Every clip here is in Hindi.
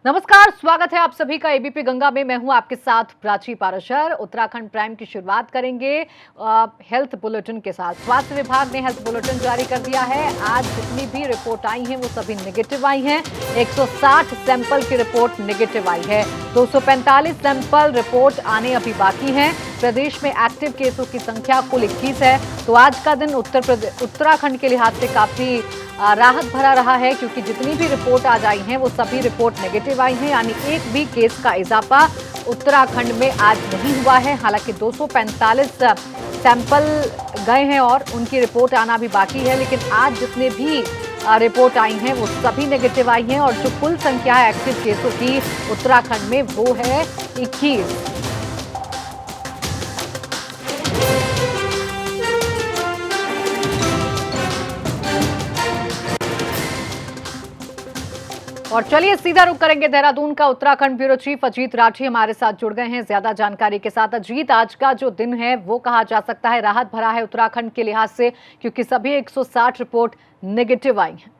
नमस्कार, स्वागत है आप सभी का एबीपी गंगा में। मैं हूं आपके साथ प्राची पाराशर। उत्तराखंड प्राइम की शुरुआत करेंगे हेल्थ बुलेटिन के साथ। स्वास्थ्य विभाग ने हेल्थ बुलेटिन जारी कर दिया है। आज जितनी भी रिपोर्ट आई हैं वो सभी नेगेटिव आई हैं। 160 सैंपल की रिपोर्ट नेगेटिव आई है। 245 सैंपल रिपोर्ट आने अभी बाकी हैं। प्रदेश में एक्टिव केसों की संख्या कुल 21 है। तो आज का दिन उत्तराखंड के लिहाज से काफी राहत भरा रहा है, क्योंकि जितनी भी रिपोर्ट आज आई हैं वो सभी रिपोर्ट नेगेटिव आई हैं, यानी एक भी केस का इजाफा उत्तराखंड में आज नहीं हुआ है। हालांकि 245 सैंपल गए हैं और उनकी रिपोर्ट आना भी बाकी है, लेकिन आज जितने भी रिपोर्ट आई हैं वो सभी नेगेटिव आई हैं। और जो कुल संख्या है एक्टिव केसों की उत्तराखंड में वो है 21। और चलिए सीधा रुख करेंगे देहरादून का। उत्तराखंड ब्यूरो चीफ अजीत राठी हमारे साथ जुड़ गए हैं ज्यादा जानकारी के साथ। अजीत, आज का जो दिन है वो कहा जा सकता है राहत भरा है उत्तराखंड के लिहाज से, क्योंकि सभी 160 रिपोर्ट नेगेटिव आई हैं।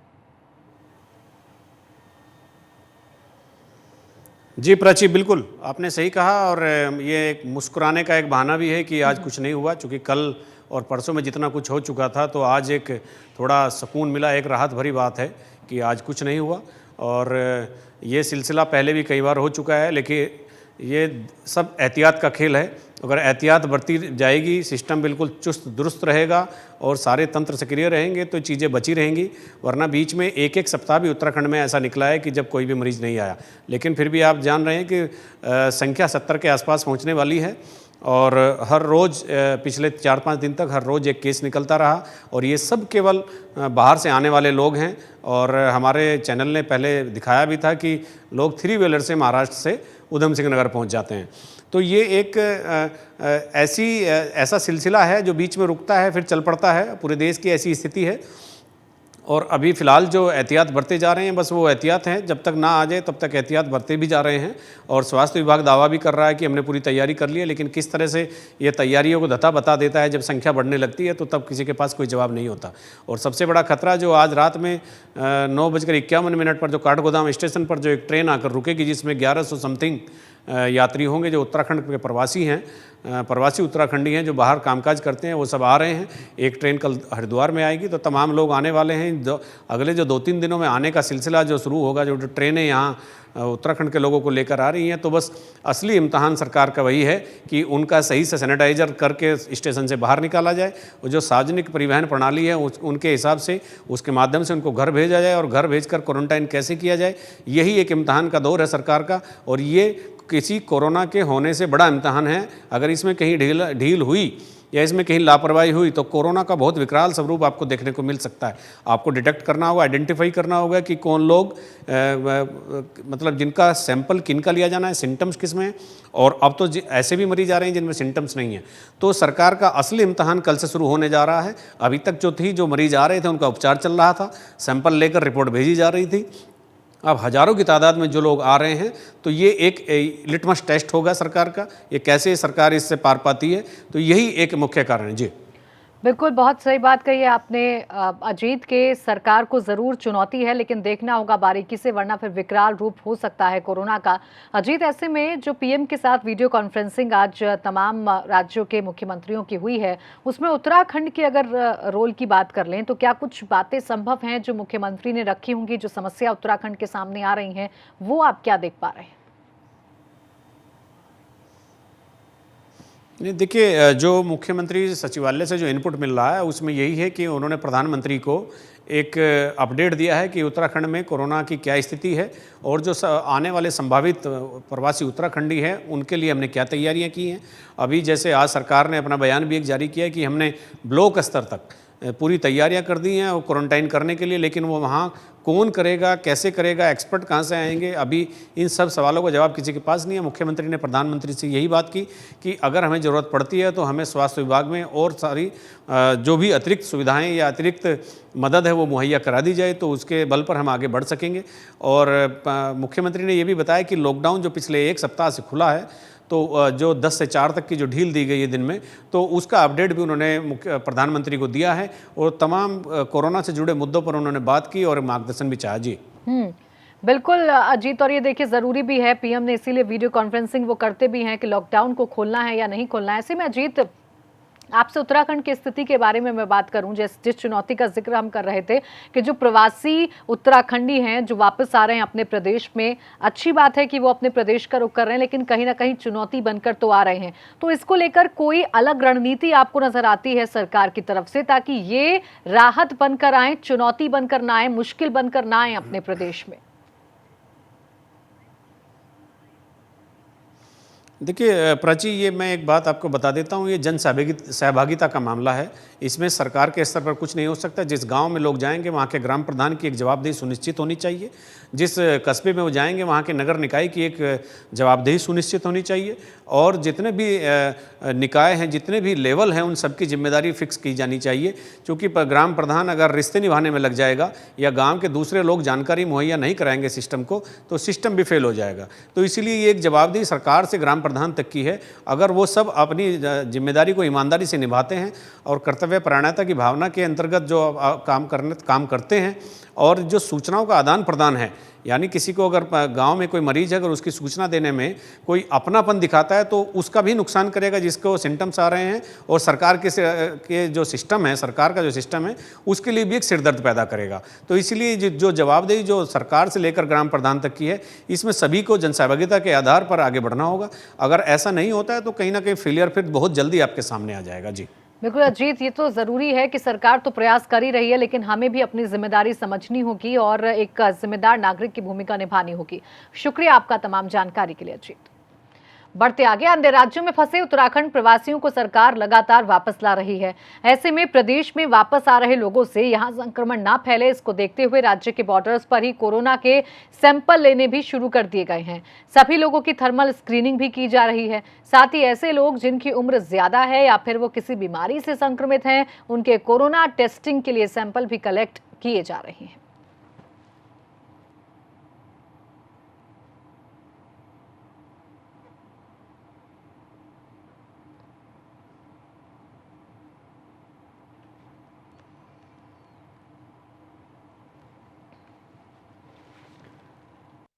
जी प्राची, बिल्कुल आपने सही कहा। और ये एक मुस्कुराने का एक बहाना भी है कि आज कुछ नहीं हुआ, क्योंकि कल और परसों में जितना कुछ हो चुका था, तो आज एक थोड़ा सुकून मिला। एक राहत भरी बात है कि आज कुछ नहीं हुआ। और ये सिलसिला पहले भी कई बार हो चुका है, लेकिन ये सब एहतियात का खेल है। अगर एहतियात बरती जाएगी, सिस्टम बिल्कुल चुस्त दुरुस्त रहेगा और सारे तंत्र सक्रिय रहेंगे तो चीज़ें बची रहेंगी। वरना बीच में एक एक सप्ताह भी उत्तराखंड में ऐसा निकला है कि जब कोई भी मरीज़ नहीं आया। लेकिन फिर भी आप जान रहे हैं कि संख्या 70 के आसपास पहुंचने वाली है। और हर रोज़ पिछले 4-5 दिन तक हर रोज़ एक केस निकलता रहा। और ये सब केवल बाहर से आने वाले लोग हैं। और हमारे चैनल ने पहले दिखाया भी था कि लोग 3 व्हीलर से महाराष्ट्र से ऊधम सिंह नगर पहुंच जाते हैं। तो ये एक ऐसा सिलसिला है जो बीच में रुकता है फिर चल पड़ता है। पूरे देश की ऐसी स्थिति है। और अभी फ़िलहाल जो एहतियात बरते जा रहे हैं, बस वो एहतियात हैं। जब तक ना आ जाए तब तक एहतियात बरते भी जा रहे हैं। और स्वास्थ्य विभाग दावा भी कर रहा है कि हमने पूरी तैयारी कर ली है। लेकिन किस तरह से ये तैयारियों को धता बता देता है जब संख्या बढ़ने लगती है, तो तब किसी के पास कोई जवाब नहीं होता। और सबसे बड़ा खतरा जो आज रात में 9:51 पर जो काठगोदाम स्टेशन पर जो एक ट्रेन आकर रुकेगी, जिसमें 1100 समथिंग यात्री होंगे जो उत्तराखंड के प्रवासी हैं, प्रवासी उत्तराखंडी हैं जो बाहर कामकाज करते हैं, वो सब आ रहे हैं। एक ट्रेन कल हरिद्वार में आएगी, तो तमाम लोग आने वाले हैं। अगले जो 2-3 दिनों में आने का सिलसिला जो शुरू होगा, जो ट्रेनें यहाँ उत्तराखंड के लोगों को लेकर आ रही हैं, तो बस असली इम्तहान सरकार का वही है कि उनका सही से सैनिटाइजर करके स्टेशन से बाहर निकाला जाए। और जो सार्वजनिक परिवहन प्रणाली है उनके हिसाब से उसके माध्यम से उनको घर भेजा जाए, और घर भेजकर क्वारंटाइन कैसे किया जाए, यही एक इम्तहान का दौर है सरकार का। और ये किसी कोरोना के होने से बड़ा इम्तहान है। अगर इसमें कहीं ढील हुई या इसमें कहीं लापरवाही हुई तो कोरोना का बहुत विकराल स्वरूप आपको देखने को मिल सकता है। आपको डिटेक्ट करना होगा, आइडेंटिफाई करना होगा कि कौन लोग मतलब जिनका सैंपल किनका लिया जाना है, सिम्टम्स किस में। और अब तो ऐसे भी मरीज आ रहे हैं जिनमें सिम्टम्स नहीं है। तो सरकार का असली इम्तहान कल से शुरू होने जा रहा है। अभी तक जो मरीज आ रहे थे उनका उपचार चल रहा था, सैंपल लेकर रिपोर्ट भेजी जा रही थी। अब हजारों की तादाद में जो लोग आ रहे हैं, तो ये एक लिटमस टेस्ट होगा सरकार का, ये कैसे सरकार इससे पार पाती है। तो यही एक मुख्य कारण है। जी बिल्कुल, बहुत सही बात कही है आपने अजीत। के सरकार को जरूर चुनौती है, लेकिन देखना होगा बारीकी से, वरना फिर विकराल रूप हो सकता है कोरोना का। अजीत, ऐसे में जो पीएम के साथ वीडियो कॉन्फ्रेंसिंग आज तमाम राज्यों के मुख्यमंत्रियों की हुई है, उसमें उत्तराखंड की अगर रोल की बात कर लें तो क्या कुछ बातें संभव हैं जो मुख्यमंत्री ने रखी होंगी, जो समस्या उत्तराखंड के सामने आ रही हैं, वो आप क्या देख पा रहे हैं? नहीं, देखिए, जो मुख्यमंत्री सचिवालय से जो इनपुट मिल रहा है उसमें यही है कि उन्होंने प्रधानमंत्री को एक अपडेट दिया है कि उत्तराखंड में कोरोना की क्या स्थिति है, और जो आने वाले संभावित प्रवासी उत्तराखंडी हैं उनके लिए हमने क्या तैयारियां की हैं। अभी जैसे आज सरकार ने अपना बयान भी एक जारी किया है कि हमने ब्लॉक स्तर तक पूरी तैयारियां कर दी हैं क्वारंटाइन करने के लिए। लेकिन वो वहाँ कौन करेगा, कैसे करेगा, एक्सपर्ट कहाँ से आएंगे, अभी इन सब सवालों का जवाब किसी के पास नहीं है। मुख्यमंत्री ने प्रधानमंत्री से यही बात की कि अगर हमें ज़रूरत पड़ती है तो हमें स्वास्थ्य विभाग में और सारी जो भी अतिरिक्त सुविधाएं या अतिरिक्त मदद है वो मुहैया करा दी जाए, तो उसके बल पर हम आगे बढ़ सकेंगे। और मुख्यमंत्री ने ये भी बताया कि लॉकडाउन जो पिछले 1 सप्ताह से खुला है, तो जो 10 से 4 तक की जो ढील दी गई है दिन में, तो उसका अपडेट भी उन्होंने प्रधानमंत्री को दिया है। और तमाम कोरोना से जुड़े मुद्दों पर उन्होंने बात की और मार्गदर्शन भी चाहा। जी बिल्कुल अजीत, और ये देखिए ज़रूरी भी है, पीएम ने इसीलिए वीडियो कॉन्फ्रेंसिंग वो करते भी हैं कि लॉकडाउन को खोलना है या नहीं खोलना है। ऐसे में अजीत, आपसे उत्तराखंड की स्थिति के बारे में मैं बात करूं, जिस चुनौती का जिक्र हम कर रहे थे कि जो प्रवासी उत्तराखंडी हैं जो वापस आ रहे हैं अपने प्रदेश में, अच्छी बात है कि वो अपने प्रदेश का रुख कर रहे हैं, लेकिन कहीं ना कहीं चुनौती बनकर तो आ रहे हैं। तो इसको लेकर कोई अलग रणनीति आपको नजर आती है सरकार की तरफ से, ताकि ये राहत बनकर आए, चुनौती बनकर ना आए, मुश्किल बनकर ना आए अपने प्रदेश में? देखिए प्राची, ये मैं एक बात आपको बता देता हूँ, ये जन सहभागिता का मामला है। इसमें सरकार के स्तर पर कुछ नहीं हो सकता। जिस गांव में लोग जाएंगे वहाँ के ग्राम प्रधान की एक जवाबदेही सुनिश्चित होनी चाहिए। जिस कस्बे में वो जाएंगे वहाँ के नगर निकाय की एक जवाबदेही सुनिश्चित होनी चाहिए। और जितने भी निकाय हैं, जितने भी लेवल हैं, उन सबकी जिम्मेदारी फिक्स की जानी चाहिए। क्योंकि ग्राम प्रधान अगर रिश्ते निभाने में लग जाएगा या गाँव के दूसरे लोग जानकारी मुहैया नहीं कराएंगे सिस्टम को, तो सिस्टम भी फेल हो जाएगा। तो इसीलिए ये एक जवाबदेही सरकार से ग्राम प्रधान तक की है। अगर वो सब अपनी जिम्मेदारी को ईमानदारी से निभाते हैं और कर्तव्य परायणता की भावना के अंतर्गत जो काम करते हैं, और जो सूचनाओं का आदान प्रदान है, यानी किसी को अगर गांव में कोई मरीज है, अगर उसकी सूचना देने में कोई अपनापन दिखाता है तो उसका भी नुकसान करेगा जिसको सिम्टम्स आ रहे हैं, और सरकार के जो सिस्टम है, सरकार का जो सिस्टम है, उसके लिए भी एक सिरदर्द पैदा करेगा। तो इसलिए जो जवाबदेही जो सरकार से लेकर ग्राम प्रधान तक की है, इसमें सभी को जनसहभागिता के आधार पर आगे बढ़ना होगा। अगर ऐसा नहीं होता है तो कहीं ना कहीं फेलियर फिर बहुत जल्दी आपके सामने आ जाएगा। जी बिल्कुल अजीत, ये तो जरूरी है कि सरकार तो प्रयास कर ही रही है, लेकिन हमें भी अपनी जिम्मेदारी समझनी होगी और एक जिम्मेदार नागरिक की भूमिका निभानी होगी। शुक्रिया आपका तमाम जानकारी के लिए अजीत। बढ़ते आगे, अन्य राज्यों में फंसे उत्तराखंड प्रवासियों को सरकार लगातार वापस ला रही है। ऐसे में प्रदेश में वापस आ रहे लोगों से यहां संक्रमण ना फैले, इसको देखते हुए राज्य के बॉर्डर्स पर ही कोरोना के सैंपल लेने भी शुरू कर दिए गए हैं। सभी लोगों की थर्मल स्क्रीनिंग भी की जा रही है। साथ ही ऐसे लोग जिनकी उम्र ज्यादा है या फिर वो किसी बीमारी से संक्रमित हैं, उनके कोरोना टेस्टिंग के लिए सैंपल भी कलेक्ट किए जा रहे हैं।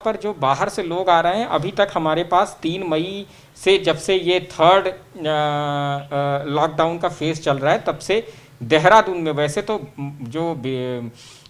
पर जो बाहर से लोग आ रहे हैं, अभी तक हमारे पास 3 मई से, जब से ये थर्ड लॉकडाउन का फेज चल रहा है, तब से देहरादून में, वैसे तो जो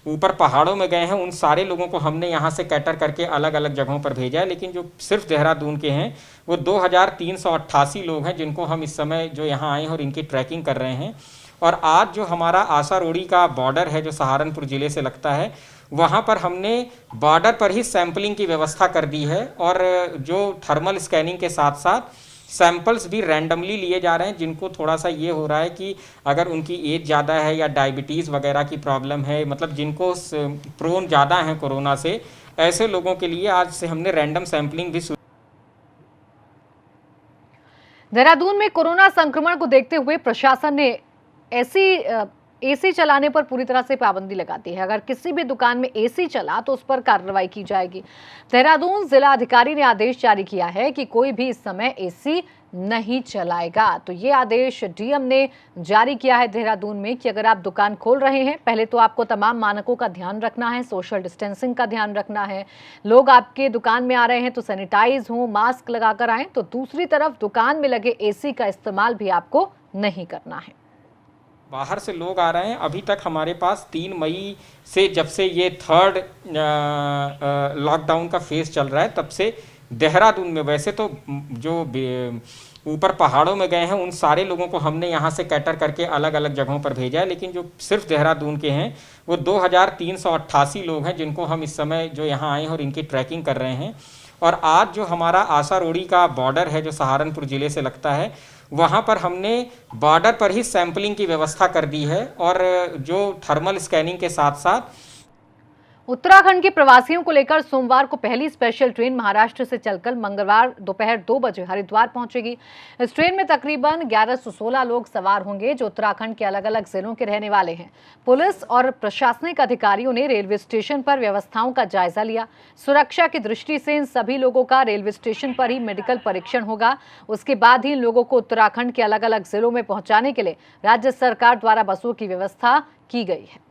ऊपर पहाड़ों में गए हैं उन सारे लोगों को हमने यहाँ से कैटर करके अलग अलग जगहों पर भेजा है, लेकिन जो सिर्फ देहरादून के हैं वो 2388 लोग हैं जिनको हम इस समय जो यहाँ आए हैं और इनकी ट्रैकिंग कर रहे हैं। और आज जो हमारा आसारोड़ी का बॉर्डर है जो सहारनपुर ज़िले से लगता है, वहाँ पर हमने बॉर्डर पर ही सैम्पलिंग की व्यवस्था कर दी है, और जो थर्मल स्कैनिंग के साथ साथ सैंपल्स भी रैंडमली लिए जा रहे हैं। जिनको थोड़ा सा ये हो रहा है कि अगर उनकी एज ज़्यादा है या डायबिटीज़ वगैरह की प्रॉब्लम है, मतलब जिनको प्रोन ज़्यादा है कोरोना से, ऐसे लोगों के लिए आज से हमने रैंडम सैम्पलिंग भी। देहरादून में कोरोना संक्रमण को देखते हुए प्रशासन ने एसी चलाने पर पूरी तरह से पाबंदी लगा दी है। अगर किसी भी दुकान में एसी चला तो उस पर कार्रवाई की जाएगी। देहरादून जिला अधिकारी ने आदेश जारी किया है कि कोई भी इस समय एसी नहीं चलाएगा। तो ये आदेश डीएम ने जारी किया है देहरादून में कि अगर आप दुकान खोल रहे हैं, पहले तो आपको तमाम मानकों का ध्यान रखना है, सोशल डिस्टेंसिंग का ध्यान रखना है। लोग आपके दुकान में आ रहे हैं तो सैनिटाइज हो, मास्क लगाकर आए। तो दूसरी तरफ दुकान में लगे एसी का इस्तेमाल भी आपको नहीं करना है। बाहर से लोग आ रहे हैं, अभी तक हमारे पास 3 मई से, जब से ये थर्ड लॉकडाउन का फेज चल रहा है, तब से देहरादून में, वैसे तो जो ऊपर पहाड़ों में गए हैं उन सारे लोगों को हमने यहाँ से कैटर करके अलग अलग जगहों पर भेजा है, लेकिन जो सिर्फ देहरादून के हैं वो 2388 लोग हैं जिनको हम इस समय जो यहाँ आए हैं और इनकी ट्रैकिंग कर रहे हैं। और आज जो हमारा आसारोड़ी का बॉर्डर है जो सहारनपुर ज़िले से लगता है, वहाँ पर हमने बॉर्डर पर ही सैम्पलिंग की व्यवस्था कर दी है, और जो थर्मल स्कैनिंग के साथ साथ उत्तराखंड के प्रवासियों को लेकर सोमवार को पहली स्पेशल ट्रेन महाराष्ट्र से चलकर मंगलवार दोपहर 2 बजे हरिद्वार पहुंचेगी। इस ट्रेन में तकरीबन 1116 लोग सवार होंगे जो उत्तराखंड के अलग अलग जिलों के रहने वाले हैं। पुलिस और प्रशासनिक अधिकारियों ने रेलवे स्टेशन पर व्यवस्थाओं का जायजा लिया। सुरक्षा की दृष्टि से इन सभी लोगों का रेलवे स्टेशन पर ही मेडिकल परीक्षण होगा। उसके बाद ही इन लोगों को उत्तराखंड के अलग अलग जिलों में पहुंचाने के लिए राज्य सरकार द्वारा बसों की व्यवस्था की गई है।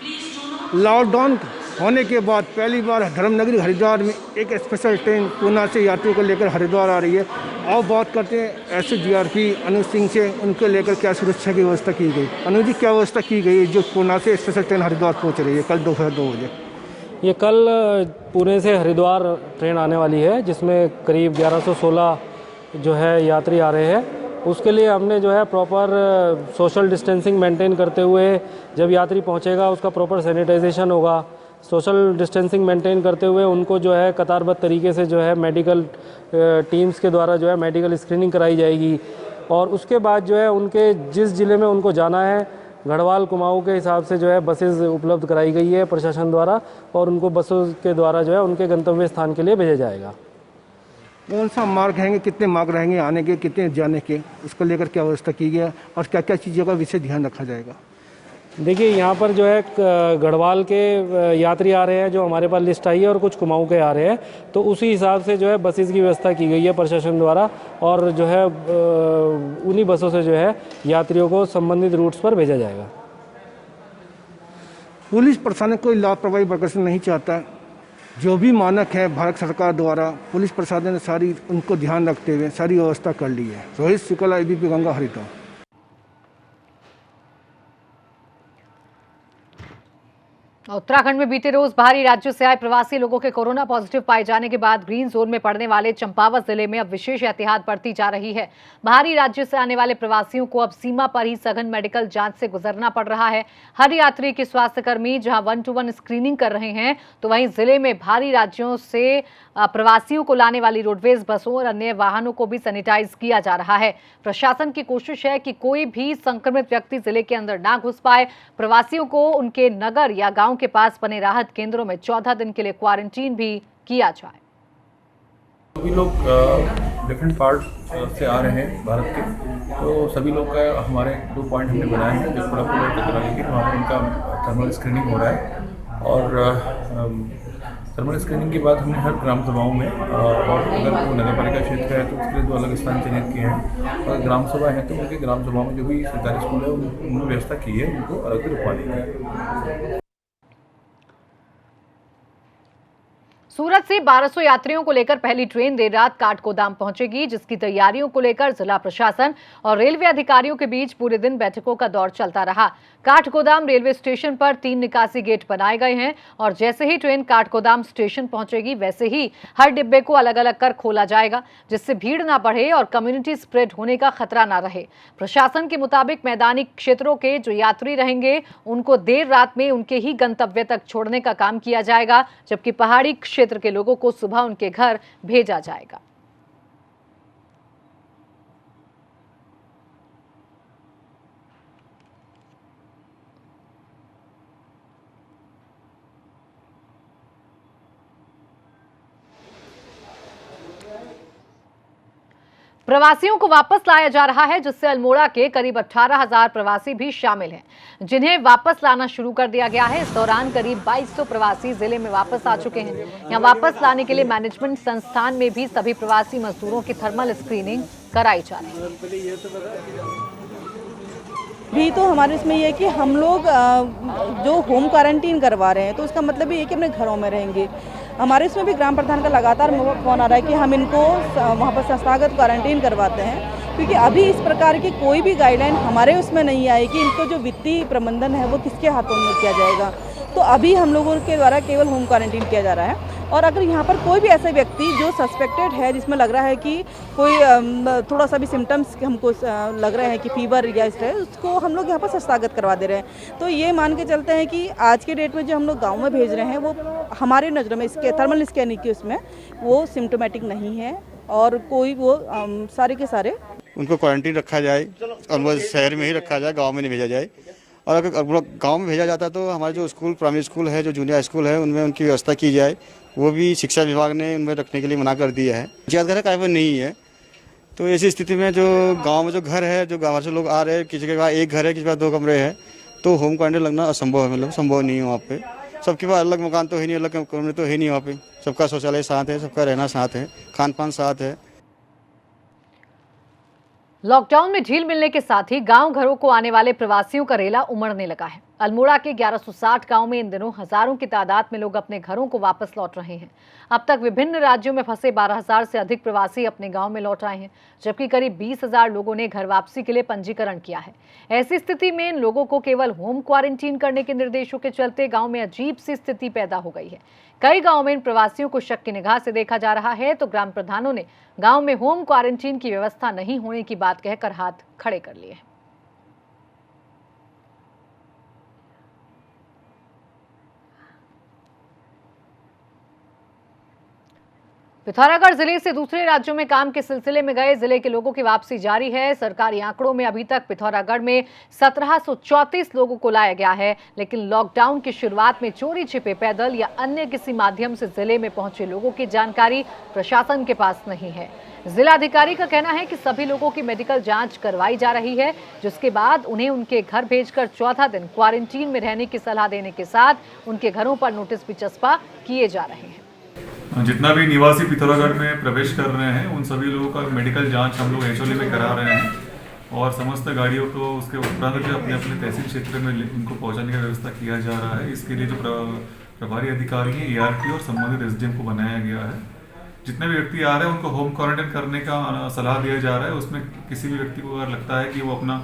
Please do not लॉकडाउन होने के बाद पहली बार धर्मनगरी हरिद्वार में एक स्पेशल ट्रेन पूना से यात्रियों को लेकर हरिद्वार आ रही है। और बात करते हैं SGRP अनुज सिंह से, उनको लेकर क्या सुरक्षा की व्यवस्था की गई। अनुज जी, क्या व्यवस्था की गई जो पूना से स्पेशल ट्रेन हरिद्वार पहुंच रही है कल दोपहर 2 बजे? ये कल पुणे से हरिद्वार ट्रेन आने वाली है, जिसमें करीब 1116 जो है यात्री आ रहे हैं। उसके लिए हमने जो है प्रॉपर सोशल डिस्टेंसिंग मेंटेन करते हुए, जब यात्री पहुंचेगा उसका प्रॉपर सैनिटाइजेशन होगा। सोशल डिस्टेंसिंग मेंटेन करते हुए उनको जो है कतारबद्ध तरीके से जो है मेडिकल टीम्स के द्वारा जो है मेडिकल स्क्रीनिंग कराई जाएगी। और उसके बाद जो है उनके जिस ज़िले में उनको जाना है, गढ़वाल कुमाऊं के हिसाब से जो है बसेस उपलब्ध कराई गई है प्रशासन द्वारा, और उनको बसों के द्वारा जो है उनके गंतव्य स्थान के लिए भेजा जाएगा। कौन सा मार्ग रहेंगे, कितने मार्ग रहेंगे आने के, कितने जाने के, उसको लेकर क्या व्यवस्था की गई और क्या क्या चीज़ों का विशेष ध्यान रखा जाएगा? देखिए, यहाँ पर जो है गढ़वाल के यात्री आ रहे हैं, जो हमारे पास लिस्ट आई है, और कुछ कुमाऊं के आ रहे हैं, तो उसी हिसाब से जो है बसेस की व्यवस्था की गई है प्रशासन द्वारा, और जो है उन्हीं बसों से जो है यात्रियों को संबंधित रूट्स पर भेजा जाएगा। पुलिस प्रशासन कोई लापरवाही बरकरार नहीं चाहता। जो भी मानक है भारत सरकार द्वारा, पुलिस प्रशासन ने सारी उनको ध्यान रखते हुए सारी व्यवस्था कर ली है। रोहित शुक्ला, ABP गंगा, हरिद्वार। उत्तराखंड में बीते रोज बाहरी राज्यों से आए प्रवासी लोगों के कोरोना पॉजिटिव पाए जाने के बाद ग्रीन जोन में पड़ने वाले चंपावत जिले में अब विशेष एहतियात बरती जा रही है। बाहरी राज्यों से आने वाले प्रवासियों को अब सीमा पर ही सघन मेडिकल जांच से गुजरना पड़ रहा है। हर यात्री के स्वास्थ्यकर्मी जहां 1-to-1 स्क्रीनिंग कर रहे हैं, तो वहीं जिले में बाहरी राज्यों से प्रवासियों को लाने वाली रोडवेज बसों और अन्य वाहनों को भी सैनिटाइज किया जा रहा है। प्रशासन की कोशिश है कि कोई भी संक्रमित व्यक्ति जिले के अंदर ना घुस पाए। प्रवासियों को उनके नगर या गांव के पास बने राहत केंद्रों में 14 दिन के लिए क्वारंटीन भी किया जाए। सभी लोग डिफरेंट पार्ट से आ रहे हैं भारत के, तो सभी लोग का हमारे 2 पॉइंट हमने बनाए हैं। जो पूरा की वहाँ पर उनका थर्मल स्क्रीनिंग हो रहा है, और थर्मल स्क्रीनिंग के बाद हमने हर ग्राम सभाओं में, और अगर वो नगर पालिका क्षेत्र है तो उसके लिए 2 अलग स्थान चिन्हित किए हैं, और ग्राम सभा है तो उनके ग्राम सभाओं में जो भी सरकारी स्कूल है उन्होंने व्यवस्था की है, उनको अलग से रुकवा दी है। सूरत से 1200 यात्रियों को लेकर पहली ट्रेन देर रात काठगोदाम पहुंचेगी, जिसकी तैयारियों को लेकर जिला प्रशासन और रेलवे अधिकारियों के बीच पूरे दिन बैठकों का दौर चलता रहा। काठगोदाम रेलवे स्टेशन पर 3 निकासी गेट बनाए गए हैं, और जैसे ही ट्रेन काठगोदाम स्टेशन पहुंचेगी वैसे ही हर डिब्बे को अलग अलग कर खोला जाएगा, जिससे भीड़ ना बढ़े और कम्युनिटी स्प्रेड होने का खतरा ना रहे। प्रशासन के मुताबिक मैदानी क्षेत्रों के जो यात्री रहेंगे उनको देर रात में उनके ही गंतव्य तक छोड़ने का काम किया जाएगा, जबकि पहाड़ी क्षेत्र के लोगों को सुबह उनके घर भेजा जाएगा। प्रवासियों को वापस लाया जा रहा है, जिससे अल्मोड़ा के करीब 18,000 प्रवासी भी शामिल हैं, जिन्हें वापस लाना शुरू कर दिया गया है। इस दौरान करीब 2200 प्रवासी जिले में वापस आ चुके हैं। यहां वापस लाने के लिए मैनेजमेंट संस्थान में भी सभी प्रवासी मजदूरों की थर्मल स्क्रीनिंग कराई जा रही है। भी तो हमारे इसमें ये है कि हम लोग जो होम क्वारंटीन करवा रहे हैं, तो उसका मतलब ये है कि अपने घरों में रहेंगे। हमारे इसमें भी ग्राम प्रधान का लगातार फोन आ रहा है कि हम इनको वहाँ पर संस्थागत क्वारंटीन करवाते हैं, क्योंकि अभी इस प्रकार की कोई भी गाइडलाइन हमारे उसमें नहीं आई कि इनको जो वित्तीय प्रबंधन है वो किसके हाथों में किया जाएगा। तो अभी हम लोगों के द्वारा केवल होम क्वारंटीन किया जा रहा है, और अगर यहाँ पर कोई भी ऐसा व्यक्ति जो सस्पेक्टेड है, जिसमें लग रहा है कि कोई थोड़ा सा भी सिम्टम्स हमको लग रहे हैं कि फीवर या इस तरह, उसको हम लोग यहाँ पर संस्थागत करवा दे रहे हैं। तो ये मान के चलते हैं कि आज के डेट में जो हम लोग गाँव में भेज रहे हैं वो हमारे नज़रों में इसके थर्मल स्कैनिंग की उसमें वो सिम्टोमेटिक नहीं है, और कोई वो सारे के सारे उनको क्वारंटीन रखा जाए, और वो शहर में ही रखा जाए, गाँव में नहीं भेजा जाए। और अगर गांव में भेजा जाता है तो हमारे जो स्कूल, प्राइमरी स्कूल है, जो जूनियर स्कूल है, उनमें उनकी व्यवस्था की जाए। वो भी शिक्षा विभाग ने उनमें रखने के लिए मना कर दिया है। ज़्यादा कायम नहीं है, तो ऐसी स्थिति में जो गांव में जो घर है, जो गाँव से लोग आ रहे हैं, किसी के पास 1 घर है, किसी के पास 2 कमरे हैं, तो होम क्वारंटाइन लगना असंभव है, मतलब संभव नहीं है। वहाँ पे सबके पास अलग मकान तो है नहीं, अलग कमरे तो है नहीं। वहाँ पे सबका शौचालय साथ है, सबका रहना साथ है, खान पान साथ है। लॉकडाउन में ढील मिलने के साथ ही गांव घरों को आने वाले प्रवासियों का रेला उमड़ने लगा है। अल्मोड़ा के 1160 गांव में इन दिनों हजारों की तादाद में लोग अपने घरों को वापस लौट रहे हैं। अब तक विभिन्न राज्यों में फंसे 12,000 से अधिक प्रवासी अपने गांव में लौट आए हैं, जबकि करीब 20,000 लोगों ने घर वापसी के लिए पंजीकरण किया है। ऐसी स्थिति में इन लोगों को केवल होम क्वारंटीन करने के निर्देशों के चलते गांव में अजीब सी स्थिति पैदा हो गई है। कई गांव में इन प्रवासियों को शक की निगाह से देखा जा रहा है, तो ग्राम प्रधानों ने गांव में होम क्वारंटीन की व्यवस्था नहीं होने की बात कहकर हाथ खड़े कर लिए हैं। पिथौरागढ़ जिले से दूसरे राज्यों में काम के सिलसिले में गए जिले के लोगों की वापसी जारी है। सरकारी आंकड़ों में अभी तक पिथौरागढ़ में 1734 लोगों को लाया गया है, लेकिन लॉकडाउन की शुरुआत में चोरी छिपे पैदल या अन्य किसी माध्यम से जिले में पहुंचे लोगों की जानकारी प्रशासन के पास नहीं है। जिलाधिकारी का कहना है कि सभी लोगों की मेडिकल जांच करवाई जा रही है, जिसके बाद उन्हें उनके घर भेजकर 14 दिन क्वारंटीन में रहने की सलाह देने के साथ उनके घरों पर नोटिस भी चस्पा किए जा रहे हैं। जितना भी निवासी पिथौरागढ़ में प्रवेश कर रहे हैं उन सभी लोगों का मेडिकल जांच हम लोग एचओली में करा रहे हैं और समस्त गाड़ियों को उसके उपरांत जो अपने अपने तहसील क्षेत्र में उनको पहुंचाने का व्यवस्था किया जा रहा है। इसके लिए जो प्रभारी अधिकारी हैं ERP और संबंधित SDM को बनाया गया है। जितने भी व्यक्ति आ रहे हैं उनको होम क्वारंटाइन करने का सलाह दिया जा रहा है। उसमें किसी भी व्यक्ति को अगर लगता है कि वो अपना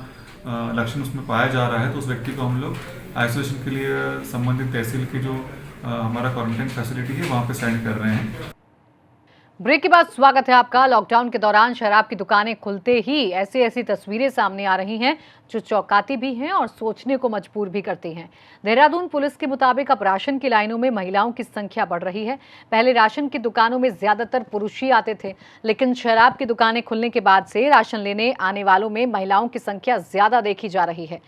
लक्षण उसमें पाया जा रहा है तो उस व्यक्ति को हम लोग आइसोलेशन के लिए संबंधित तहसील की जो हमारा क्वारंटाइन फैसिलिटी है वहाँ पे साइन कर रहे हैं। ब्रेक के बाद स्वागत है आपका। लॉकडाउन के दौरान शराब की दुकानें खुलते ही ऐसी तस्वीरें सामने आ रही हैं जो चौंकाती भी हैं और सोचने को मजबूर भी करती हैं। देहरादून पुलिस के मुताबिक अब राशन की लाइनों में महिलाओं की संख्या बढ़ रही है। पहले राशन की दुकानों में ज्यादातर पुरुष ही आते थे, लेकिन शराब की दुकानें खुलने के बाद से राशन लेने आने वालों में महिलाओं की संख्या ज्यादा देखी जा रही है।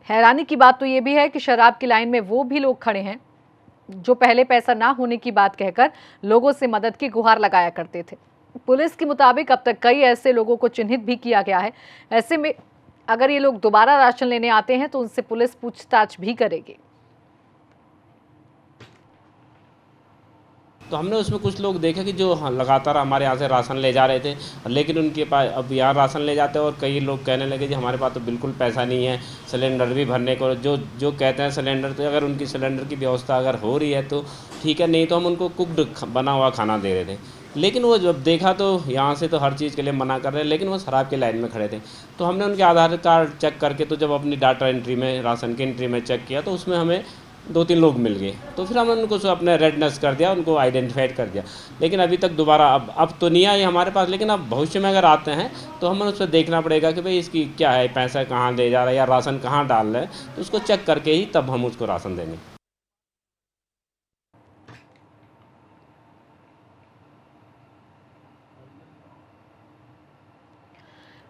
हैरानी की बात तो ये भी है कि शराब की लाइन में वो भी लोग खड़े हैं जो पहले पैसा ना होने की बात कहकर लोगों से मदद की गुहार लगाया करते थे। पुलिस के मुताबिक अब तक कई ऐसे लोगों को चिन्हित भी किया गया है। ऐसे में अगर ये लोग दोबारा राशन लेने आते हैं तो उनसे पुलिस पूछताछ भी करेगी। तो हमने उसमें कुछ लोग देखे कि जो लगातार हमारे यहाँ से राशन ले जा रहे थे, लेकिन उनके पास अब यहाँ राशन ले जाते हैं और कई लोग कहने लगे जी हमारे पास तो बिल्कुल पैसा नहीं है सिलेंडर भी भरने को। जो कहते हैं सिलेंडर, तो अगर उनकी सिलेंडर की व्यवस्था अगर हो रही है तो ठीक है, नहीं तो हम उनको कुक्ड बना हुआ खाना दे रहे थे। लेकिन वो जब देखा तो यहाँ से तो हर चीज़ के लिए मना कर रहे हैं, लेकिन वो शराब के लाइन में खड़े थे। तो हमने उनके आधार कार्ड चेक करके तो जब अपनी डाटा एंट्री में राशन की एंट्री में चेक किया तो उसमें हमें 2-3 लोग मिल गए। तो फिर हमने उनको अपने रेडनेस कर दिया, उनको आइडेंटिफाइड कर दिया। लेकिन अभी तक दोबारा अब तो नहीं आए हमारे पास, लेकिन अब भविष्य में अगर आते हैं तो हमें उस पर देखना पड़ेगा कि भाई इसकी क्या है, पैसा कहाँ ले जा रहा है या राशन कहाँ डाल रहा है, तो उसको चेक करके ही तब हम उसको राशन देंगे।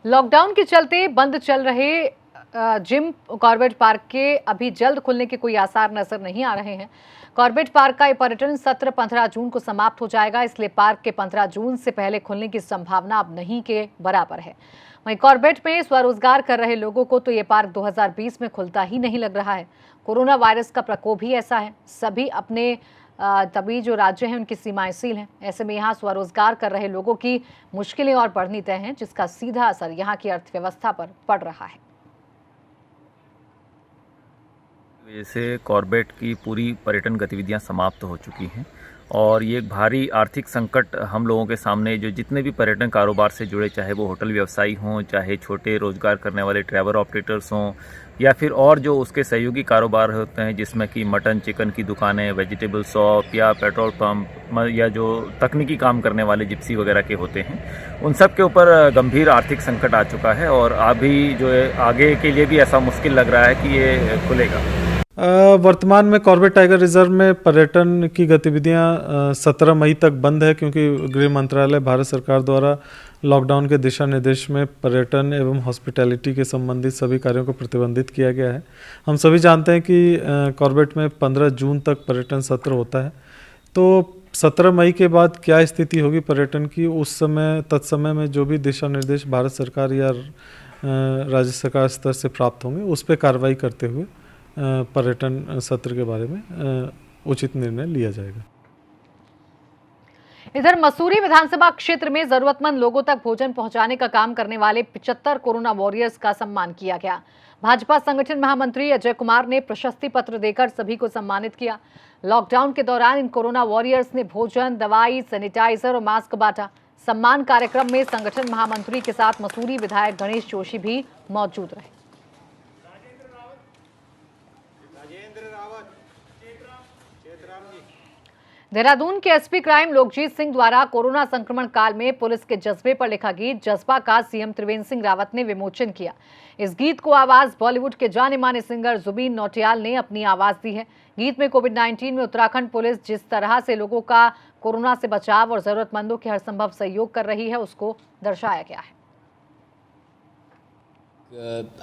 लॉकडाउन के चलते बंद चल रहे जिम कॉर्बेट पार्क के अभी जल्द खुलने के कोई आसार नजर नहीं आ रहे हैं। कॉर्बेट पार्क का पर्यटन सत्र 15 जून को समाप्त हो जाएगा, इसलिए पार्क के 15 जून से पहले खुलने की संभावना अब नहीं के बराबर है। वहीं कॉर्बेट में स्वरोजगार कर रहे लोगों को तो ये पार्क 2020 में खुलता ही नहीं लग रहा है। कोरोना वायरस का प्रकोप ही ऐसा है, तभी जो राज्य हैं उनकी सीमाएं सील हैं। ऐसे में यहाँ स्वरोजगार कर रहे लोगों की मुश्किलें और बढ़नी तय हैं, जिसका सीधा असर यहाँ की अर्थव्यवस्था पर पड़ रहा है। जैसे कॉर्बेट की पूरी पर्यटन गतिविधियां समाप्त हो चुकी हैं और ये एक भारी आर्थिक संकट हम लोगों के सामने, जो जितने भी पर्यटन कारोबार से जुड़े, चाहे वो होटल व्यवसायी हों, चाहे छोटे रोजगार करने वाले ट्रैवल ऑपरेटर्स हों, या फिर और जो उसके सहयोगी कारोबार होते हैं जिसमें कि मटन चिकन की दुकानें, वेजिटेबल शॉप या पेट्रोल पंप या जो तकनीकी काम करने वाले जिप्सी वगैरह के होते हैं, उन सब के ऊपर गंभीर आर्थिक संकट आ चुका है और अभी जो है आगे के लिए भी ऐसा मुश्किल लग रहा है कि ये खुलेगा। वर्तमान में कॉर्बेट टाइगर रिजर्व में पर्यटन की गतिविधियां 17 मई तक बंद है, क्योंकि गृह मंत्रालय भारत सरकार द्वारा लॉकडाउन के दिशा निर्देश में पर्यटन एवं हॉस्पिटैलिटी के संबंधित सभी कार्यों को प्रतिबंधित किया गया है। हम सभी जानते हैं कि कॉर्बेट में 15 जून तक पर्यटन सत्र होता है, तो 17 मई के बाद क्या स्थिति होगी पर्यटन की, उस समय तत्समय में जो भी दिशा निर्देश भारत सरकार या राज्य सरकार स्तर से प्राप्त होंगे उस पर कार्रवाई करते हुए पर्यटन सत्र के बारे में उचित निर्णय लिया जाएगा। इधर मसूरी विधानसभा क्षेत्र में जरूरतमंद लोगों तक भोजन पहुंचाने का काम करने वाले 75 कोरोना वॉरियर्स का सम्मान किया गया। भाजपा संगठन महामंत्री अजय कुमार ने प्रशस्ति पत्र देकर सभी को सम्मानित किया। लॉकडाउन के दौरान इन कोरोना वॉरियर्स ने भोजन, दवाई, सैनिटाइजर और मास्क बांटा। सम्मान कार्यक्रम में संगठन महामंत्री के साथ मसूरी विधायक गणेश जोशी भी मौजूद रहे। देहरादून के एसपी क्राइम लोकजीत सिंह द्वारा कोरोना संक्रमण काल में पुलिस के जज्बे पर लिखा गीत जज्बा का सीएम त्रिवेंद्र सिंह रावत ने विमोचन किया। इस गीत को आवाज बॉलीवुड के जाने माने सिंगर जुबीन नौटियाल ने अपनी आवाज दी है। गीत में कोविड-19 में उत्तराखंड पुलिस जिस तरह से लोगों का कोरोना से बचाव और जरूरतमंदों के हर संभव सहयोग कर रही है उसको दर्शाया गया है।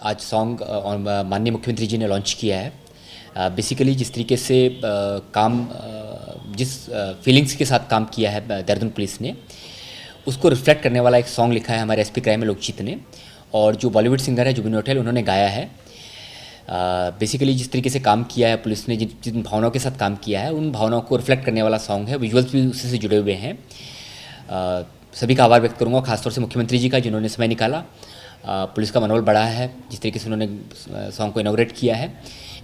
आज सॉन्ग माननीय मुख्यमंत्री जी ने लॉन्च किया है। बेसिकली जिस तरीके से जिस फीलिंग्स के साथ काम किया है देहरादून पुलिस ने, उसको रिफ्लेक्ट करने वाला एक सॉन्ग लिखा है हमारे एसपी क्राइम लोकजीत ने, और जो बॉलीवुड सिंगर है जुबिन नौटियाल उन्होंने गाया है। बेसिकली जिस तरीके से काम किया है पुलिस ने, जिन भावनाओं के साथ काम किया है, उन भावनाओं को रिफ्लेक्ट करने वाला सॉन्ग है। विजुअल्स भी उसी से जुड़े हुए हैं। सभी का आभार व्यक्त करूँगा, खासतौर से मुख्यमंत्री जी का जिन्होंने समय निकाला। पुलिस का मनोबल बढ़ा है जिस तरीके से उन्होंने सॉन्ग को इनॉग्रेट किया है।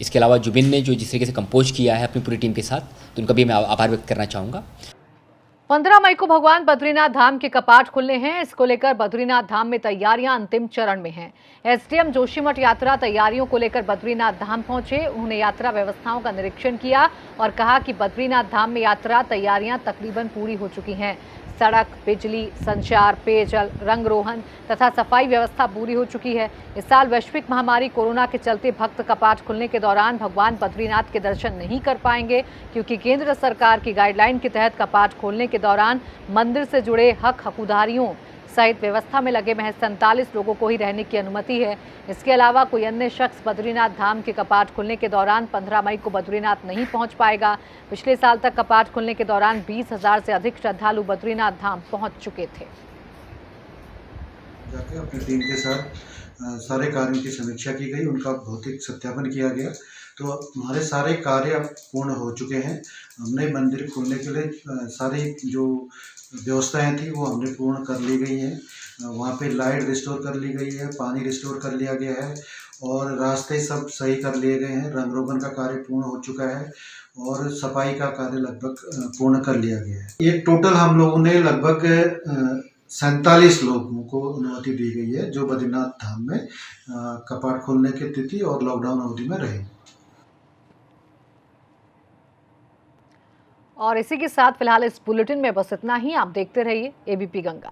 इसके अलावा जुबिन ने जो जिस तरीके से कंपोज किया है अपनी पूरी टीम के साथ, तो उनका भी मैं आभार व्यक्त करना चाहूँगा। 15 मई को भगवान बद्रीनाथ धाम के कपाट खुलने हैं। इसको लेकर बद्रीनाथ धाम में तैयारियां अंतिम चरण में हैं। एसडीएम जोशीमठ यात्रा तैयारियों को लेकर बद्रीनाथ धाम पहुंचे। उन्होंने यात्रा व्यवस्थाओं का निरीक्षण किया और कहा कि बद्रीनाथ धाम में यात्रा तैयारियां तकरीबन पूरी हो चुकी हैं। सड़क, बिजली, संचार, पेयजल, रंगरोहन तथा सफाई व्यवस्था पूरी हो चुकी है। इस साल वैश्विक महामारी कोरोना के चलते भक्त कपाट खुलने के दौरान भगवान बद्रीनाथ के दर्शन नहीं कर पाएंगे, क्योंकि केंद्र सरकार की गाइडलाइन के तहत कपाट खोलने के दौरान मंदिर से जुड़े हकदारियों सहित व्यवस्था में लगे महज 47 लोगों को ही रहने की अनुमति है। इसके अलावा कोई अन्य शख्स बद्रीनाथ धाम के कपाट खुलने के दौरान 15 मई को बद्रीनाथ नहीं पहुंच पाएगा। पिछले साल तक कपाट खुलने के दौरान 20,000 से अधिक श्रद्धालु बद्रीनाथ धाम पहुंच चुके थे। जाकर अपनी टीम के साथ सारे कार्यों की समीक्षा की गई, उनका भौतिक सत्यापन किया गया, तो हमारे सारे कार्य पूर्ण हो चुके हैं। हमने मंदिर खोलने के लिए सारी जो व्यवस्थाएं थी वो हमने पूर्ण कर ली गई हैं। वहाँ पे लाइट रिस्टोर कर ली गई है, पानी रिस्टोर कर लिया गया है और रास्ते सब सही कर लिए गए हैं। रंग रोगन का कार्य पूर्ण हो चुका है और सफाई का कार्य लगभग पूर्ण कर लिया गया है। ये टोटल हम लोगों ने लगभग 47 लोगों को अनुमति दी गई है जो बद्रीनाथ धाम में कपाट खोलने की तिथि और लॉकडाउन अवधि में रहेंगे। और इसी के साथ फिलहाल इस बुलेटिन में बस इतना ही। आप देखते रहिए एबीपी गंगा।